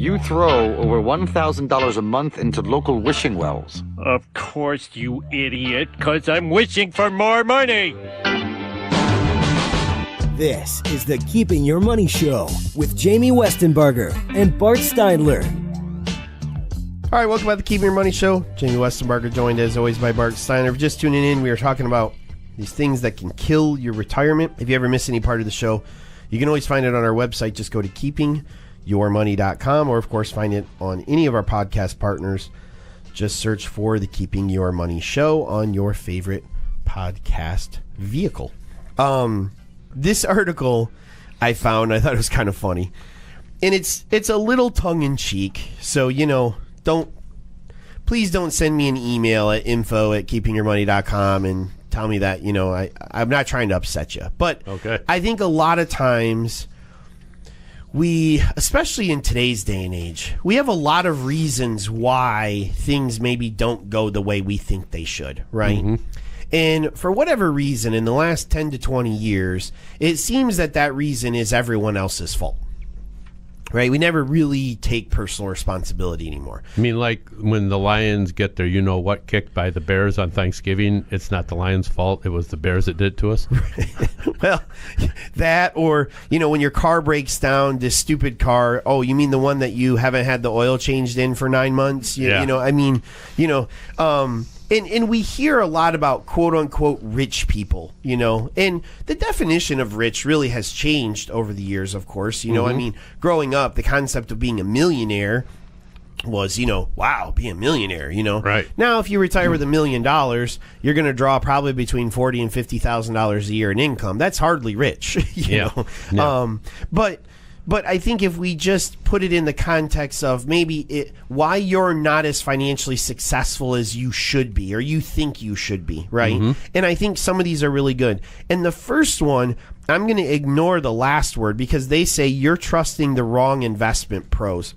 You throw over $1,000 a month into local wishing wells. Of course, you idiot, because I'm wishing for more money. This is the Keeping Your Money Show with Jamie Westenberger and Bart Steindler. All right, welcome back to the Keeping Your Money Show. Jamie Westenberger joined as always by Bart Steiner. If you're just tuning in, we are talking about these things that can kill your retirement. If you ever miss any part of the show, you can always find it on our website. Just go to keepingyourmoney.com, or of course find it on any of our podcast partners. Just search for the Keeping Your Money Show on your favorite podcast vehicle. This article I found, I thought it was kind of funny. And it's a little tongue-in-cheek, so, please don't send me an email at info@keepingyourmoney.com and tell me that, I'm not trying to upset you. But okay. I think a lot of times we, especially in today's day and age, we have a lot of reasons why things maybe don't go the way we think they should, right? Mm-hmm. And for whatever reason, in the last 10 to 20 years, it seems that reason is everyone else's fault. Right? We never really take personal responsibility anymore. I mean, like when the Lions get their you-know-what kicked by the Bears on Thanksgiving, it's not the Lions' fault. It was the Bears that did it to us. Well, that or, when your car breaks down, this stupid car, oh, you mean the one that you haven't had the oil changed in for 9 months? And we hear a lot about quote-unquote rich people, and the definition of rich really has changed over the years, of course. Mm-hmm. Growing up, the concept of being a millionaire was, wow, be a millionaire, Right. Now, if you retire with $1 million, you're going to draw probably between $40,000 and $50,000 a year in income. That's hardly rich, Yeah. But I think if we just put it in the context of why you're not as financially successful as you should be or you think you should be, right? Mm-hmm. And I think some of these are really good. And the first one, I'm going to ignore the last word because they say you're trusting the wrong investment pros.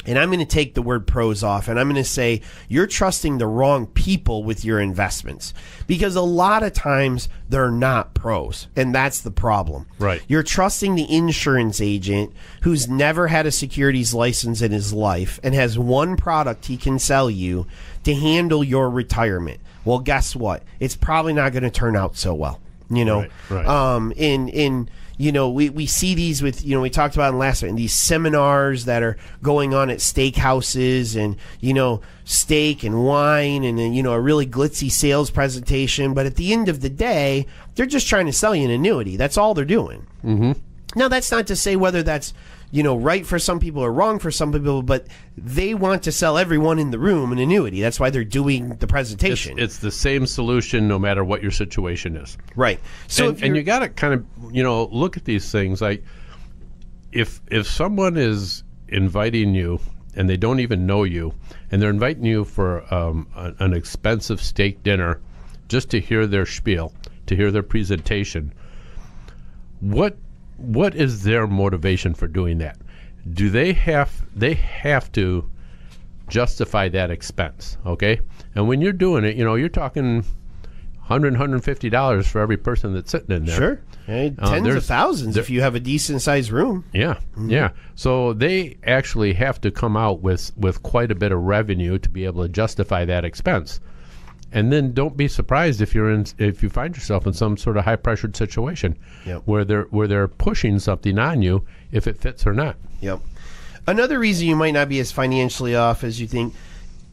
And I'm going to take the word pros off, and I'm going to say you're trusting the wrong people with your investments. Because a lot of times they're not pros, and that's the problem. Right. You're trusting the insurance agent who's never had a securities license in his life and has one product he can sell you to handle your retirement. Well, guess what? It's probably not going to turn out so well. Right. We see these with, we talked about in last week, these seminars that are going on at steakhouses and, steak and wine and, a really glitzy sales presentation. But at the end of the day, they're just trying to sell you an annuity. That's all they're doing. Mm-hmm. Now, that's not to say whether that's, right for some people or wrong for some people, but they want to sell everyone in the room an annuity. That's why they're doing the presentation. It's the same solution no matter what your situation is. Right. So and you got to kind of, look at these things. Like if someone is inviting you and they don't even know you and they're inviting you for an expensive steak dinner just to hear their spiel, to hear their presentation, what is their motivation for doing that? Do they have to justify that expense, okay? And when you're doing it, you're talking $100, $150 for every person that's sitting in there. Sure. Tens of thousands if you have a decent-sized room. Yeah, mm-hmm. Yeah. So they actually have to come out with quite a bit of revenue to be able to justify that expense. And then don't be surprised if you find yourself in some sort of high pressured situation. Yep. where they're pushing something on you, if it fits or not. Yep. Another reason you might not be as financially off as you think,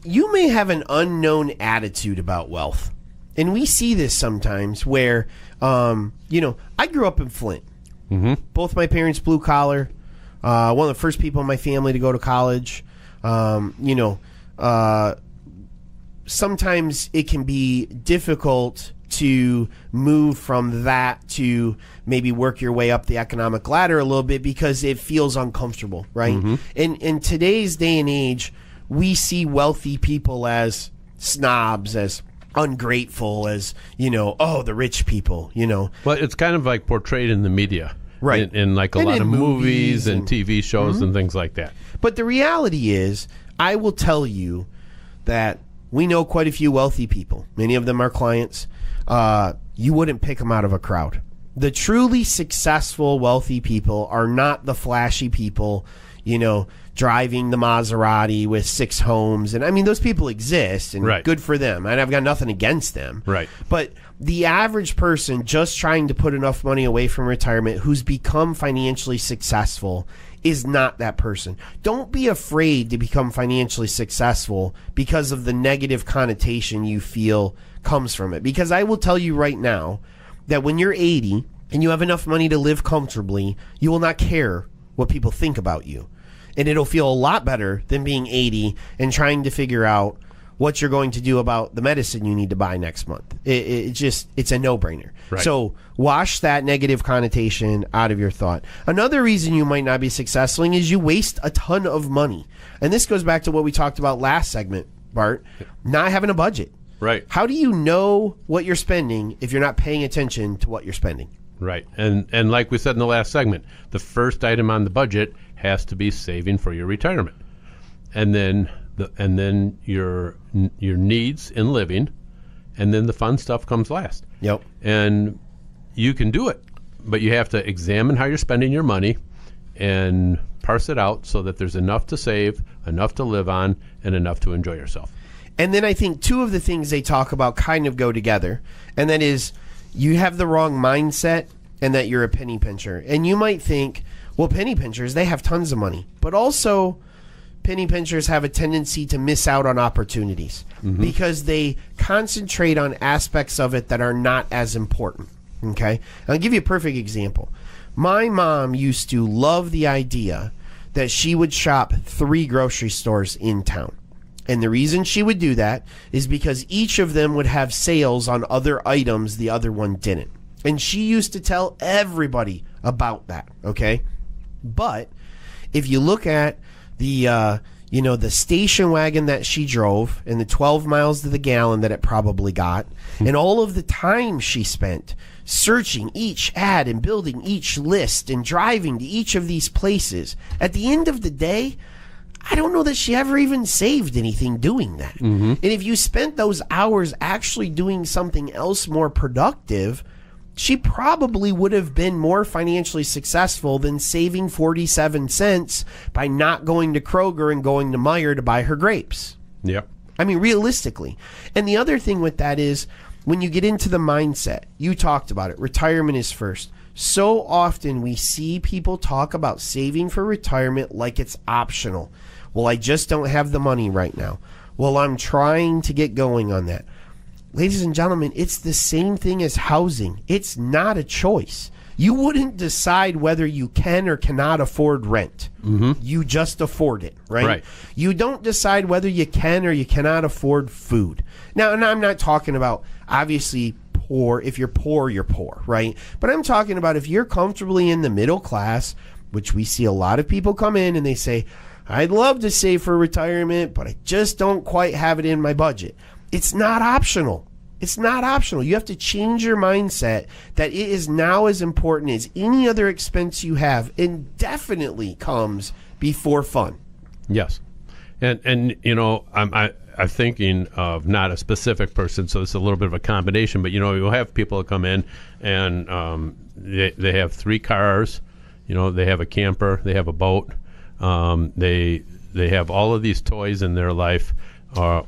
you may have an unknown attitude about wealth. And we see this sometimes where, I grew up in Flint. Mm-hmm. Both my parents blue collar. One of the first people in my family to go to college. Sometimes it can be difficult to move from that to maybe work your way up the economic ladder a little bit because it feels uncomfortable, right? Mm-hmm. In today's day and age, we see wealthy people as snobs, as ungrateful, as, the rich people, Well, it's kind of like portrayed in the media. Right. In like a lot of movies and TV shows, mm-hmm. and things like that. But the reality is, I will tell you that we know quite a few wealthy people. Many of them are clients. You wouldn't pick them out of a crowd. The truly successful, wealthy people are not the flashy people, driving the Maserati with 6 homes. And I mean, those people exist, and Right. good for them. And I've got nothing against them. Right. But the average person just trying to put enough money away from retirement who's become financially successful is not that person. Don't be afraid to become financially successful because of the negative connotation you feel comes from it. Because I will tell you right now that when you're 80 and you have enough money to live comfortably, you will not care what people think about you. And it'll feel a lot better than being 80 and trying to figure out what you're going to do about the medicine you need to buy next month. It's a no-brainer. Right. So wash that negative connotation out of your thought. Another reason you might not be successful is you waste a ton of money. And this goes back to what we talked about last segment, Bart, not having a budget. Right. How do you know what you're spending if you're not paying attention to what you're spending? Right. And like we said in the last segment, the first item on the budget has to be saving for your retirement. And then your needs in living, and then the fun stuff comes last. Yep. And you can do it, but you have to examine how you're spending your money and parse it out so that there's enough to save, enough to live on, and enough to enjoy yourself. And then I think two of the things they talk about kind of go together, and that is you have the wrong mindset and that you're a penny pincher. And you might think, well, penny pinchers, they have tons of money, but also penny pinchers have a tendency to miss out on opportunities because they concentrate on aspects of it that are not as important. Okay? I'll give you a perfect example. My mom used to love the idea that she would shop 3 grocery stores in town. And the reason she would do that is because each of them would have sales on other items the other one didn't. And she used to tell everybody about that, okay? But if you look at the the station wagon that she drove and the 12 miles to the gallon that it probably got, and all of the time she spent searching each ad and building each list and driving to each of these places, at the end of the day, I don't know that she ever even saved anything doing that. And if you spent those hours actually doing something else more productive, she probably would have been more financially successful than saving 47 cents by not going to Kroger and going to Meijer to buy her grapes. Yep. I mean, realistically. And the other thing with that is when you get into the mindset, you talked about it, retirement is first. So often we see people talk about saving for retirement like it's optional. Well, I just don't have the money right now. Well, I'm trying to get going on that. Ladies and gentlemen, it's the same thing as housing. It's not a choice. You wouldn't decide whether you can or cannot afford rent. You just afford it, right? Right. You don't decide whether you can or you cannot afford food. Now, and I'm not talking about, obviously, poor. If you're poor, right? But I'm talking about if you're comfortably in the middle class, which we see a lot of people come in and they say, I'd love to save for retirement, but I just don't quite have it in my budget. It's not optional. It's not optional. You have to change your mindset that it is now as important as any other expense you have, and definitely comes before fun. Yes. And I'm thinking of not a specific person, so it's a little bit of a combination, but you'll have people that come in and they have 3 cars, they have a camper, they have a boat, they have all of these toys in their life.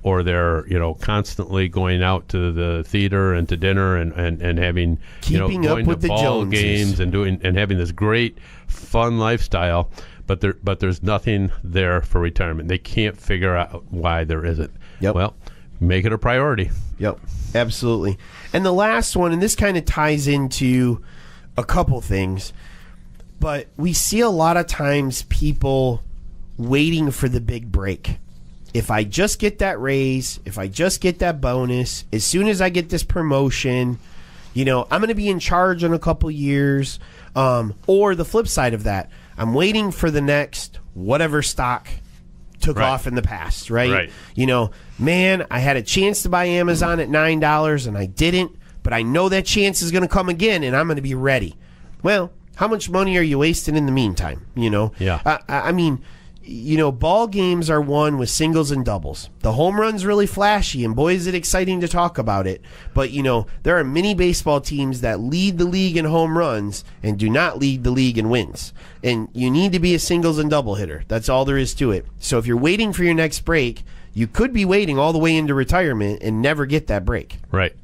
Or they're constantly going out to the theater and to dinner and having Keeping up going with to the ball Joneses. games and having this great fun lifestyle, but there's nothing there for retirement. They can't figure out why there isn't. Yep. Well, make it a priority. Yep, absolutely. And the last one, and this kind of ties into a couple things, but we see a lot of times people waiting for the big break. If I just get that raise, if I just get that bonus, as soon as I get this promotion, I'm going to be in charge in a couple years. Or the flip side of that, I'm waiting for the next whatever stock took Right. off in the past, right? Right. Man, I had a chance to buy Amazon at $9 and I didn't, but I know that chance is going to come again and I'm going to be ready. Well, how much money are you wasting in the meantime? Yeah. I mean, ball games are won with singles and doubles. The home run's really flashy, and boy, is it exciting to talk about it. But, there are many baseball teams that lead the league in home runs and do not lead the league in wins. And you need to be a singles and double hitter. That's all there is to it. So if you're waiting for your next break, you could be waiting all the way into retirement and never get that break. Right.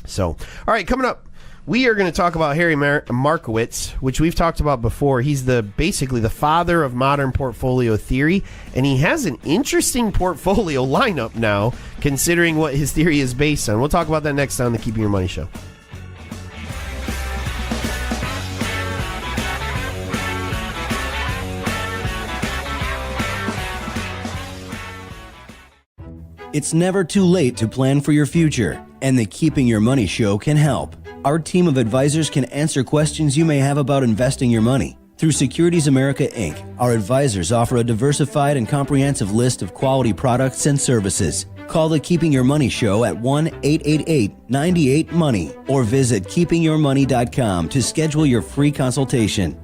So, all right, coming up, we are going to talk about Harry Markowitz, which we've talked about before. He's basically the father of modern portfolio theory, and he has an interesting portfolio lineup now, considering what his theory is based on. We'll talk about that next on the Keeping Your Money Show. It's never too late to plan for your future, and the Keeping Your Money Show can help. Our team of advisors can answer questions you may have about investing your money. Through Securities America Inc., our advisors offer a diversified and comprehensive list of quality products and services. Call the Keeping Your Money Show at 1-888-98-MONEY or visit keepingyourmoney.com to schedule your free consultation.